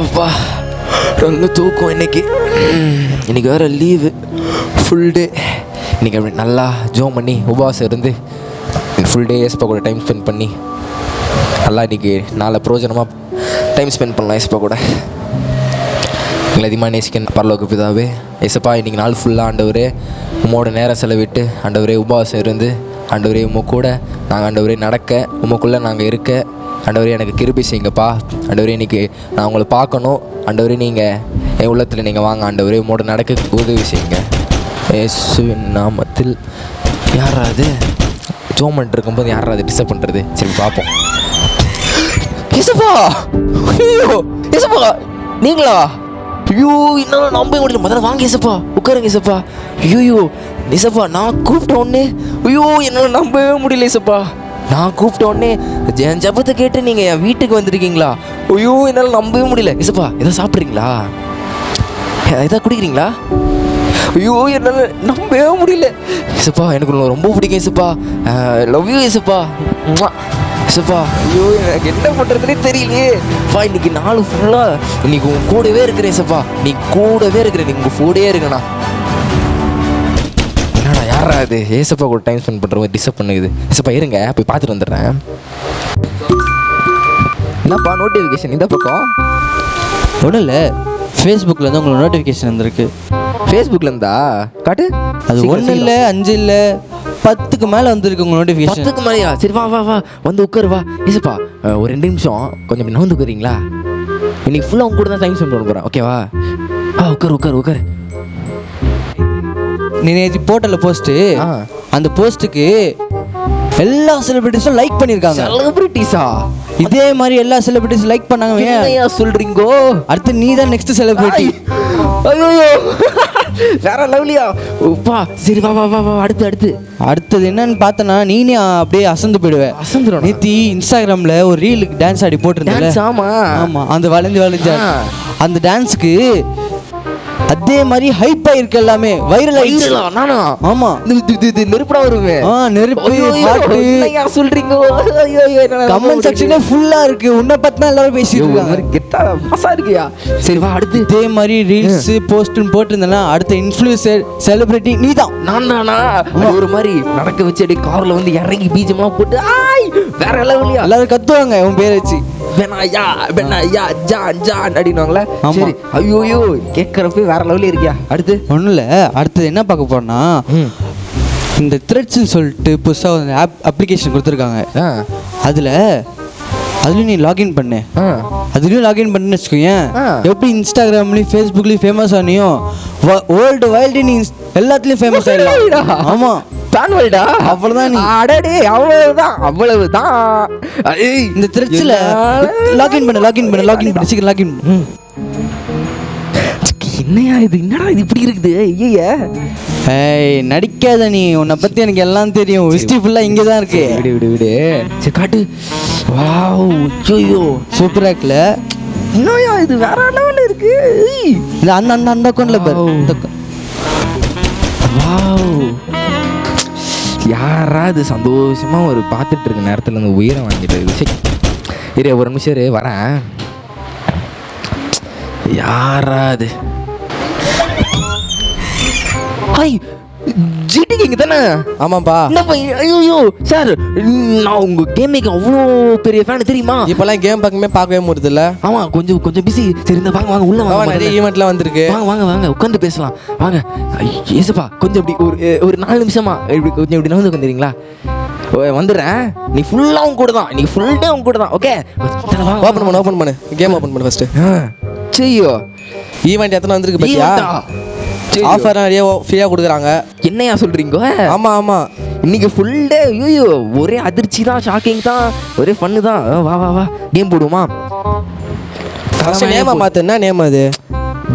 அப்பா ரொம்ப தூக்கம் இன்னைக்கு வேறு லீவு ஃபுல் டே. இன்றைக்கி அப்படி நல்லா ஜோம் பண்ணி உபவாசம் இருந்து ஃபுல் டே ஏசப்பா கூட டைம் ஸ்பெண்ட் பண்ணி நல்லா இன்றைக்கி நாளை பிரயோஜனமாக டைம் ஸ்பெண்ட் பண்ணலாம் ஏசப்பா கூட. எங்களை அதிகமாக நேசிக்க பரலோக பிதாவே, ஏசப்பா இன்றைக்கி நாள் ஃபுல்லாக ஆண்டவரே உம்மோட நேரம் செலவிட்டு ஆண்டவரே உபவாசம் இருந்து ஆண்டவரே உம்ம கூட நாங்கள் ஆண்டவரே நடக்க உமக்குள்ளே நாங்கள் இருக்க ஆண்டவரே எனக்கு கிருபை செய்யுங்கப்பா. ஆண்டவரே இன்றைக்கி நான் உங்களை பார்க்கணும் ஆண்டவரே, நீங்கள் என் உள்ளத்தில் நீங்கள் வாங்க ஆண்டவரே, உம்மோட நடக்க உதவி செய்யுங்க இயேசுவின் நாமத்தில். யாராவது ஜோம் பண்ணிட்டு இருக்கும்போது யாராவது டிஸ்டர்ப் பண்ணுறது? சரி பார்ப்போம். ஏசப்பா, ஐயோ ஏசப்பா நீங்களா? ஐயோ இன்னும் நம்ப முடியல. முதல்ல வாங்க ஏசப்பா, உட்காருங்க ஏசப்பா. ஐயோ ஏசப்பா நான் கூப்பிட்ட உடனே ஐயோ என்னால் நம்பவே முடியல ஏசப்பா. நான் கூப்பிட்ட உடனே என் ஜபத்தை கேட்டு நீங்கள் என் வீட்டுக்கு வந்திருக்கீங்களா? ஐயோ என்னால் நம்பவே முடியல ஏசப்பா. எதாவது சாப்பிட்றீங்களா? எதாவது குடிக்கிறீங்களா? ஐயோ என்னால் நம்பவே முடியல ஏசப்பா. எனக்கு ரொம்ப பிடிக்கும் ஏசப்பா. லவ் யூ ஏசப்பா. ஏசப்பா ஐயோ எனக்கு என்ன பண்ணுறதுனே தெரியலையே. இன்னைக்கு நாள் ஃபுல்லாக இன்னைக்கு உன் கூடவே இருக்கிறேன் ஏசப்பா. நீ கூடவே இருக்கிறேன், நீ உங்கள் கூடவே இருக்கண்ணா. என்னடா யாரா இது ஏசப்பா கூட டைம் ஸ்பெண்ட் பண்ணுறவங்க டிஸ்டர்ப் பண்ணுது. ஏசப்பா இருங்க போய் பார்த்துட்டு வந்துடுறேன். என்னப்பா நோட்டிஃபிகேஷன் இந்த பக்கம்? ஒன்றும் இல்லை, ஃபேஸ்புக்கில் உங்களுக்கு நோட்டிஃபிகேஷன் வந்திருக்கு. ஃபேஸ்புக்கில் இருந்தா காட்டு. அது 1 இல்லை 5 இல்லை 10க்கு மேலே வந்துருக்கு உங்கள் நோட்டிஃபிகேஷன். 10க்கு மேலேயா? சரி வா வா வா வந்து உட்காரு வா. ஏசப்பா ஒரு 2 நிமிஷம் கொஞ்சம் நகர்ந்து உட்காருங்களா? இன்னைக்கு ஃபுல்லாக உங்க கூட தான் டைம் ஸ்பெண்ட் பண்ண போகிறேன். ஓகேவா? உட்காரு. நீ நேற்று போட்டல போஸ்ட்டு, அந்த போஸ்ட்டுக்கு எல்லா செலிபிரிட்டிஸும் லைக் பண்ணியிருக்காங்க. செலிபிரிட்டிஸா? இதே மாதிரி எல்லா செலிபிரிட்டிஸும் லைக் பண்ணாங்க. ஏன் சொல்றீங்கோ? அடுத்து நீ தான் நெக்ஸ்ட் செலிபிரிட்டி. ஐயோ வேற லவ்லியா? அப்பா சரி வா வா வா வா. அடுத்தது என்னன்னு பார்த்தனா நீனே அப்படியே அசந்து போயிடுவேன். நேத்தி இன்ஸ்டாகிராமில் ஒரு ரீலுக்கு டான்ஸ் ஆடி போட்டிருந்தேன். ஆமா அந்த வளைஞ்சு அந்த டான்ஸுக்கு அதே மாதிரி ஹைப்பா இருக்கு, எல்லாமே வைரல் ஆயிடுச்சு. நானா? ஆமா நெருப்படா வருவேன். நெருப்பு என்னையா சொல்றீங்க? கமெண்ட் செக்ஷனே ஃபுல்லா இருக்கு, உன்னை பத்தி தான் எல்லாரும் பேசிட்டு இருக்காங்க. கெட்டா மாசா இருக்கியா? சரி வா அடுத்து. இதே மாதிரி ரீல்ஸ் போஸ்ட்னு போட்டிருந்தேன்னா அடுத்த இன்ஃப்ளூயன்சர் செலிபிரிட்டி நீ தான். நான் தானா? ஒரு மாதிரி நடக்க வச்சு அப்படியே கார்ல வந்து இறங்கி பீஜம்லாம் போட்டு வேற லெவலியா எல்லாரும் கத்துவாங்க உன் பேரை வச்சு. பெனாயா ஜான் ஜான் அப்படின்னுவாங்களே. சரி ஐயோ கேட்கறப்ப வேற லெவலில் இருக்கியா? அடுத்து ஒன்றும் இல்லை, அடுத்தது என்ன பார்க்க போறோம்னா இந்த த்ரெட்ஸ்ன்னு சொல்லிட்டு புதுசாக ஒரு அப்ளிகேஷன் கொடுத்துருக்காங்க. அதுலேயும் நீ லாகின் பண்ணு. அதுலேயும் லாகின் பண்ணுன்னு வச்சுக்கோங்க, எப்படி இன்ஸ்டாகிராம்லேயும் ஃபேஸ்புக்லேயும் ஃபேமஸ் ஆனியோ வேர்ல்டு வைல்டு நீ எல்லாத்துலேயும் ஃபேமஸ் ஆகிடலாம். ஆமாம் தான்வல்டா அவ்வளவுதான். நீ அடடே அவ்வளவுதான். இந்த த்ரெட்ஸ்ல லாகின் பண்ணு சீக்கிரம் லாகின். என்னையா இது? என்னடா இது இப்படி இருக்குது? ஐயா ஏய் நடிக்காத நீ, உன்னை பத்தி எனக்கு எல்லாம் தெரியும். ஹிஸ்டரி ஃபுல்லா இங்கே தான் இருக்கு. விடு சரி காட்டு. வாவ் ஐயோ சூப்பரா இருக்குல்ல? என்னையா இது வேற லெவல்ல இருக்கு. இந்த அந்த அக்கௌண்ட்ல பாரு. வாவ் யாராவது சந்தோஷமா ஒரு பார்த்துட்டு இருக்க நேரத்தில் இந்த உயிரை வாங்கிட்டு இரு ஒரு நிமிஷம் வரேன். யாராவது ஜிடிக்கு இங்கே தானே? ஆமாப்பா. ஐயோ சார் நான் உங்க கேமிங் அவ்வளோ பெரிய ஃபேன் தெரியுமா? இப்போலாம் கேம் பார்க்கவே முடியுது இல்லை? ஆமாம் கொஞ்சம் பிஸி. சரி இந்த வாங்க உள்ள வாங்க, நிறைய ஈவெண்ட்லாம் வந்திருக்கு. வாங்க உட்காந்து பேசலாம் வாங்க. ஏசப்பா கொஞ்சம் இப்படி ஒரு 4 நிமிஷமா இப்படி வந்து உட்காந்துறீங்களா? வந்துடுறேன். நீ ஃபுல்லாக அவங்க கூட தான், நீ ஃபுல் டே அவங்க கூட தான். ஓகே ஓப்பன் பண்ணு கேம் ஓப்பன் பண்ணு ஃபர்ஸ்ட். செய்யோ ஈவெண்ட் எத்தனை வந்திருக்கு பத்தியா? ஆஃபர் நிறைய ஃப்ரீயாக கொடுக்குறாங்க. என்னையா சொல்கிறீங்க? ஆமாம் இன்னைக்கு ஃபுல் டே ஐயோ ஒரே அதிர்ச்சி தான், ஷாக்கிங் தான், ஒரே ஃபன்னு தான். வா கேம் போடுமா? நேமா மாற்றுனா நேம் அது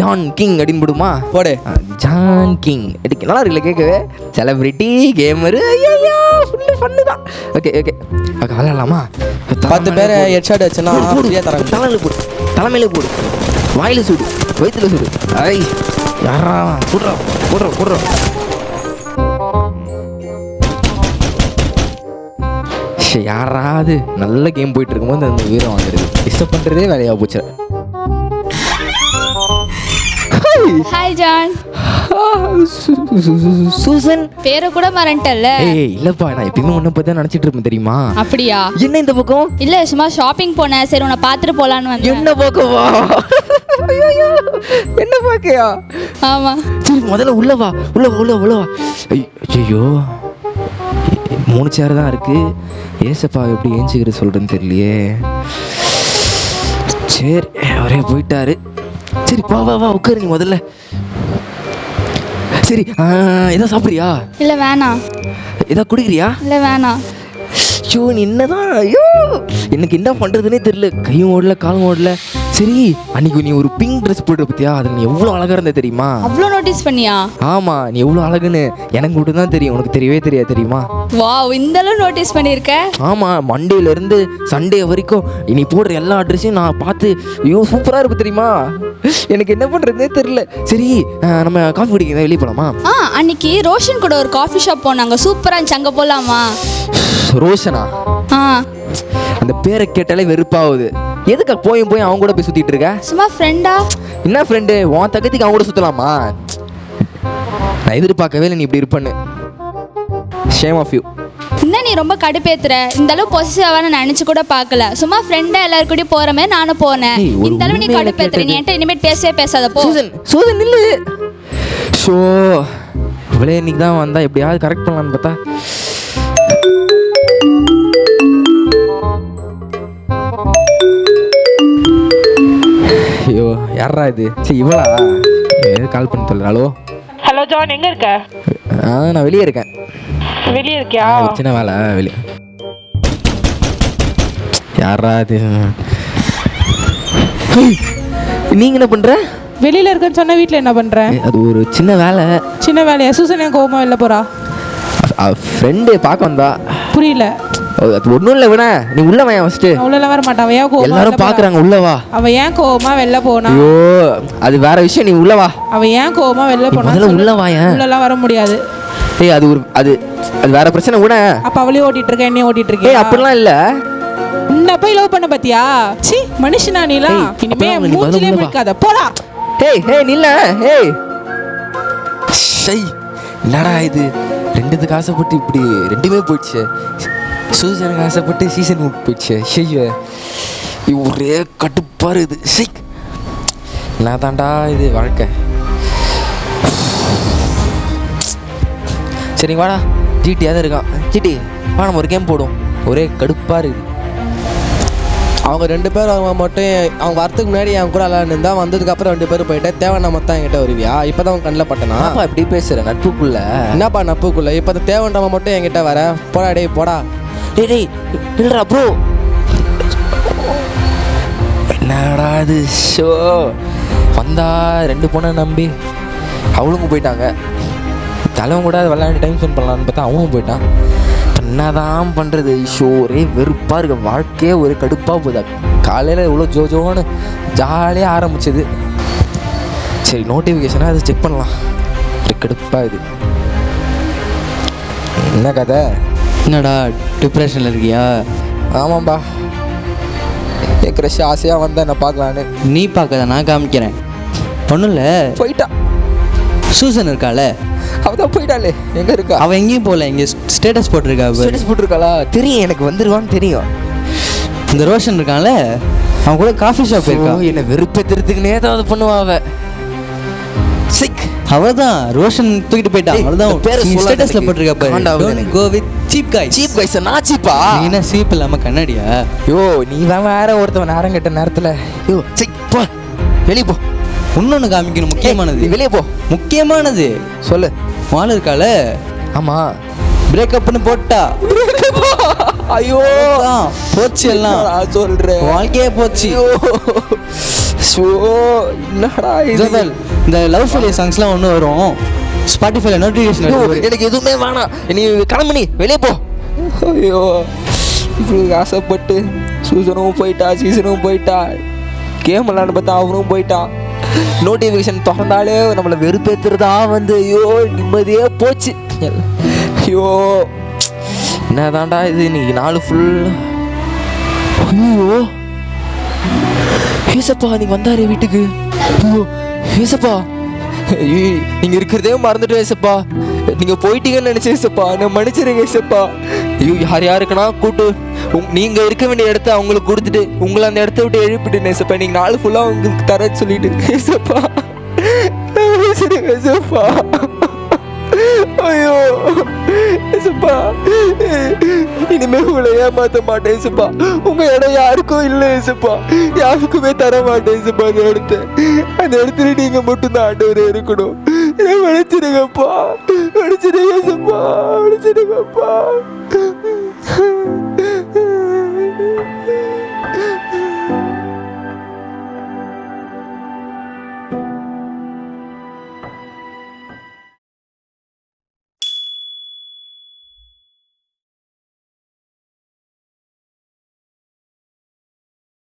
ஜான் கிங் அப்படின்னு போடுமா? போடு. ஜான் கிங் நல்லா இருக்குல்ல கேட்கவே? செலிபிரிட்டி கேமரு ஐயா ஃபுல்லு ஃபன்னு தான். ஓகே விளாடலாமா? 10 பேரை ஹெட்ஷாட் வச்சுன்னா ஃப்ரீயாக தராங்க. தலைமையில போடு, வாயில சூடு, வயிற்றுல சூடு. யாரா போடுறோம். யாராவது நல்ல கேம் போயிட்டு இருக்கும்போது அந்த உயிரை வாங்குறது டிஸ்டர்ப் பண்ணுறதே வேலையாக போச்சு. Hi John. சூசன் பேரை கூட மறந்துட்டல்ல. ஏய் இல்லப்பா, நான் எப்பயுமே உன்னை பத்தி தான் நினைச்சிட்டு இருப்பேன் தெரியுமா? அப்படியா? என்ன இந்த பக்கம்? இல்ல சும்மா ஷாப்பிங் போனேன், சரி உன்னை பார்த்துட்டு போலான்னு வந்தேன். என்ன பக்கவா? என்ன பாக்கையா? ஆமா. சரி முதல்ல உள்ள வா, உள்ள வா. ஐயோ 3 சேர் தான் இருக்கு. ஏசப்பா எப்படி ஏஞ்சிக்கிற சொல்றேன்னு தெரியலையே. சரி அவரே போயிட்டாரு. சரி வா உட்காரு நீ முதல்ல. சரி ஏதோ சாப்பிட்றியா? இல்ல வேணாம். ஏதோ குடிக்கிறியா? இல்ல வேணாம். ஐயோ நீ என்னதான், ஐயோ எனக்கு என்ன பண்ணுறதுனே தெரியல. கையும் ஓடல காலும் ஓடல. சரி அன்னைக்கு நீ ஒரு பிங்க் ட்ரெஸ் போட்டு பத்தியா, அதில் நீ எவ்வளோ அழகாக இருந்த தெரியுமா? அவ்வளோ நோட்டீஸ் பண்ணியா? ஆமாம், நீ எவ்வளோ அழகுன்னு எனக்கு மட்டும் தான் தெரியும், உனக்கு தெரியவே தெரியாது தெரியுமா? வாவ், இந்த அளவு நோட்டீஸ் பண்ணியிருக்க. ஆமாம், மண்டேலேருந்து சண்டே வரைக்கும் நீ போடுற எல்லா ட்ரெஸ்ஸையும் நான் பார்த்து ஐயோ சூப்பராக இருக்கு தெரியுமா? எனக்கு என்ன பண்ணுறதுனே தெரியல. சரி நம்ம காஃபி குடிக்க வெளியே போகலாமா? அன்னைக்கு ரோஷன் கூட ஒரு காஃபி ஷாப் போனாங்க, சூப்பராக இருந்துச்சு, அங்கே போகலாமா? ரோஷனா? அந்த பேரை கேட்டாலே வெறுப்பாகுது. எதுக்கு போய் அவங்க கூட போய் சுத்திட்டு இருக்க? சும்மா ஃப்ரெண்டா. என்ன ஃப்ரெண்டு? உன் தகத்துக்கு அவங்க கூட சுத்தலாமா? நான் எதிர்பார்க்கவே இல்லை நீ இப்படி இருப்பேன்னு. Shame of you. என்ன நீ ரொம்ப கடுப்பேத்துற? இந்த அளவு பொசிசிவாக நான் நினைச்சு கூட பார்க்கல. சும்மா ஃப்ரெண்டா எல்லாரும் கூட போற மாதிரி நானும் போனேன். இந்த அளவு நீ கடுப்பேத்துற, நீ என்கிட்ட இனிமேல் பேசவே பேசாத போ. சூசன் நில்லு. ஷோ இவளே இன்னைக்கு தான் வந்தா, எப்படியாவது கரெக்ட் பண்ணலான்னு பார்த்தா. ஐயோ யாரா இது? சரி இவளா? கால் பண்ணி சொல்லுற. ஹலோ ஜான், எங்க இருக்க? நான் வெளியே இருக்கேன். வெளியே இருக்கியா? சின்ன வேலை வெளியே. யாரா இது? நீங்க என்ன பண்ற? வெளியில இருக்கேன்னு சொன்ன, வீட்டில் என்ன பண்ற? அது ஒரு சின்ன வேலை. சின்ன வேலையா? சூசன் என் கோவமா வெளில போறா? ஃப்ரெண்டு பார்க்க வந்தா. புரியல. அது ஒன்றும் இல்லை, விட நீ உள்ள வா ஃபர்ஸ்ட். உள்ள வர மாட்டான். அவ ஏன் கோவமா? எல்லாரும் பார்க்குறாங்க, உள்ள வா. அவ ஏன் கோவமா வெளில போனா? ஐயோ அது வேற விஷயம், நீ உள்ள வா. அவ ஏன் கோவமா வெளில போனா? உள்ள வா. உள்ளலாம் வர முடியாது. ஏய் அது ஒரு அது அது வேற பிரச்சனை விட. அப்ப அவளையும் ஓட்டிட்டு இருக்க, என்னையும் ஓட்டிட்டு இருக்கே. ஏய் அப்படிலாம் இல்ல. உன்னை போய் லவ் பண்ண பாத்தியா? சி மனுஷனா நீலாம்? இனிமே மூஞ்சிலே வைக்காத, போடா. ஏய் நில்ல. ஏய் ஷை என்னடா இது? ரெண்டுத்துக்கு ஆசைப்பட்டு இப்படி ரெண்டுமே போயிடுச்சு. சூசனுக்கு ஆசைப்பட்டு சீசன் போயிடுச்சு. ஷெய்ய ஒரே கட்டுப்பாரு இது. ஷெய் என்ன தாண்டா இது வாழ்க்கை. சரி வாடா, ஜிடியாக தான் இருக்கான். ஜிடி வா, நம்ம ஒரு கேம் போடும். ஒரே கடுப்பாக இருக்குது. அவங்க 2 பேரும் அவங்க மட்டும் அவங்க வரத்துக்கு முன்னாடி என் கூட விளாண்டுருந்தா, வந்ததுக்கப்புறம் 2 பேரும் போயிட்டு தேவையான மொத்தம் என்கிட்ட வருவியா? இப்போ தான் அவன் கண்ணில் பட்டனா? அப்பா இப்படி பேசுகிறேன் நட்புக்குள்ள. என்னப்பா நட்புக்குள்ள? இப்போ தேவைன்றவன் மட்டும் என்கிட்ட வர போடா. டேய் போடா. டேய் இல்லைடா ப்ரோ. என்னடா இது? ஷோ வந்தா 2 பொண்ணை நம்பி அவளுங்க போயிட்டாங்க. தலைவன் கூட விளையாண்டு டைம் ஸ்பெண்ட் பண்ணலான்னு பார்த்தா அவனும் போயிட்டான். என்னதான் பண்ணுறது? ஷோ ஒரே வெறுப்பாக இருக்க. வாழ்க்கையே ஒரு கடுப்பாக போகுதா. காலையில் இவ்வளோ ஜோஜோன்னு ஜாலியாக ஆரம்பிச்சது. சரி நோட்டிஃபிகேஷனாக அதை செக் பண்ணலாம். ஒரு கடுப்பாக இது. என்ன கதை? என்னடா டிப்ரெஷனில் இருக்கியா? ஆமாம்பா, என் க்ரஷ் ஆசையாக வந்தேன் என்ன பார்க்கலான்னு. நீ பார்க்காத, நான் காமிக்கிறேன். ஒன்றும் இல்லை, போயிட்டா. சூசன் இருக்காளே, அவதான் போயிட்டாளே. எங்கே இருக்கா? அவள் எங்கேயும் போகல, இங்கே ஸ்டேட்டஸ் போட்டிருக்கா. ஸ்டேட்டஸ் போட்டிருக்காளா? தெரியும், எனக்கு வந்துடுவான்னு தெரியும். இந்த ரோஷன் இருக்கான்ல, அவன் கூட காஃபி ஷாப் இருக்கா. என்னை வெறுப்பேற்றுறதுக்குன்னே ஏதாவது பண்ணுவா அவ. சிக் அவதான் ரோஷன் தூக்கிட்டு போயிட்டான். அவள்தான் பேர் ஸ்டேட்டஸ்ல போட்டிருக்கா பாரு. Go with cheap guy. Cheap guys? நான் சீப்பா? நீ என்ன சீப் இல்லாம கண்ணாடியா? யோ நீ தான் வேற ஒருத்தவன் நேரம் கெட்ட நேரத்தில். யோ சிக் போ, வெளியே போ. இன்னொன்று காமிக்கணும், முக்கியமானது. வெளியே போ, முக்கியமானது சொல்லு. வாள் இருக்கால, ஆமா பிரேக்கப்னு போட்டா. ஐயோ போச்சு எல்லாம். சொல்றேன், வாழ்க்கையே போச்சு. என்னடா இந்த லவ் ஃபெயிலியர் சாங்ஸ்லாம் ஒன்று வரும் ஸ்பாட்டிஃபைல நோட்டிஃபிகேஷன். எனக்கு எதுவுமே வேணாம், நீ கிளம்பு, நீ வெளியே போ. ஐயோ இவளுக்கு ஆசைப்பட்டு சூசனும் போயிட்டா, சீசனும் போயிட்டா, கேம் விளாண்டு பார்த்தா அவனும் போயிட்டான். நோட்டிஃபிகேஷன் திறந்தாலே நம்மளை வெறுப்பேற்றுறதா வந்து. ஐயோ நிம்மதியே போச்சு. ஐயோ என்னதான்டா இது? இன்னைக்கு நாள் ஃபுல். ஐயோ ஏசப்பா நீங்க வந்தாரு வீட்டுக்கு. ஐயோ ஏசப்பா நீங்கள் இருக்கிறதே மறந்துட்டேன் ஏசப்பா. நீங்கள் போயிட்டீங்கன்னு நினச்சேன் ஏசப்பா. நான் மன்னிச்சிருங்க ஏசப்பா. ஐயோ, யாருக்குன்னா கூட்டு நீங்கள் இருக்க வேண்டிய இடத்த அவங்களுக்கு கொடுத்துட்டு உங்களை அந்த இடத்த விட்டு எழுப்பிட்டு ஏசப்பா. நீங்கள் நாள் ஃபுல்லாக உங்களுக்கு தரேன்னு சொல்லிட்டு ஏசப்பா. மன்னிச்சிருங்க ஏசப்பா. ஐயோ ஏசப்பா, இனிமே உங்களை ஏமாத்த மாட்டேன் ஏசப்பா. உங்க இடம் யாருக்கும் இல்லை ஏசப்பா. யாருக்குமே தர மாட்டேன் ஏசப்பா. அந்த இடத்துல நீங்க மட்டும்தான் ஆண்டவரே இருக்கணும். மன்னிச்சிருங்கப்பா, மன்னிச்சிருங்க ஏசப்பா, மன்னிச்சிருங்கப்பா.